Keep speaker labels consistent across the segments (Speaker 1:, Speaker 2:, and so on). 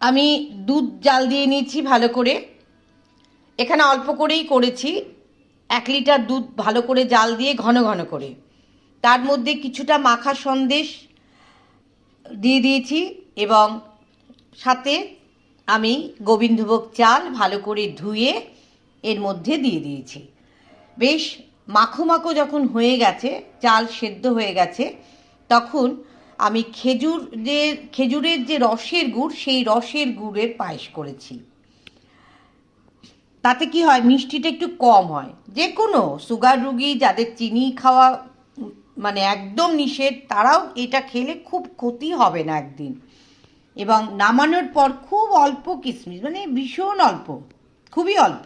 Speaker 1: আমি দুধ জাল দিয়ে নিয়েছি ভালো করে। এখানে অল্প করেই করেছি, 1 লিটার দুধ ভালো করে জাল দিয়ে ঘন ঘন করে। তার মধ্যে কিছুটা মাখা সন্দেশ দিয়ে দিয়েছি এবং সাথে আমি গোবিন্দভোগ চাল ভালো করে ধুয়ে এর মধ্যে দিয়ে দিয়েছি। বেশ মাখো মাখো যখন হয়ে গেছে, চাল সেদ্ধ হয়ে গেছে, তখন আমি খেজুরের যে রসের গুড়, সেই রসের গুড়ের পায়েস করেছি। তাতে কি হয়, মিষ্টিটা একটু কম হয়। যে কোনো সুগার রুগী যাদের চিনি খাওয়া মানে একদম নিষেধ, তারাও এটা খেলে খুব ক্ষতি হবে না একদিন। এবং নামানোর পর খুব অল্প কিশমিশ, মানে ভীষণ অল্প, খুবই অল্প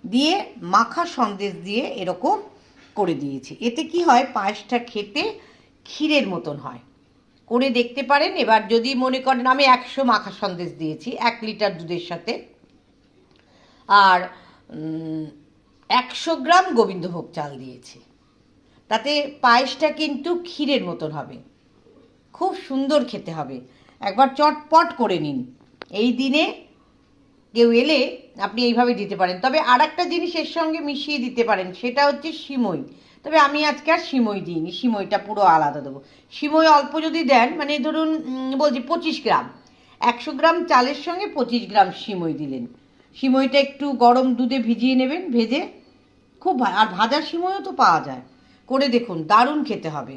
Speaker 1: দিয়ে মাখা সন্দেশ দিয়ে এরকম করে দিয়েছি। এতে কি হয়, পায়েসটা খেতে ক্ষীরের মতন হয়। করে দেখতে পারেন। এবার যদি মনে করেন, আমি 100 মাখা সন্দেশ দিয়েছি 1 লিটার দুধের সাথে, আর 100 গ্রাম গোবিন্দভোগ চাল দিয়েছি। তাতে পায়েসটা কিন্তু ক্ষীরের মতন হবে, খুব সুন্দর খেতে হবে। একবার চটপট করে নিন। এই দিনে কেউ এলে আপনি এইভাবে দিতে পারেন। তবে আর একটা জিনিস এর সঙ্গে মিশিয়ে দিতে পারেন, সেটা হচ্ছে সিমই। তবে আমি আজকে আর সিমই দিইনি, সিমইটা পুরো আলাদা দেবো। সিমই অল্প যদি দেন, মানে ধরুন বলছি 25 গ্রাম, 100 গ্রাম চালের সঙ্গে 25 গ্রাম সিমই দিলেন। সিমইটা একটু গরম দুধে ভিজিয়ে নেবেন, ভেজে খুব আর ভাজা সিমইও তো পাওয়া যায়। করে দেখুন, দারুণ খেতে হবে।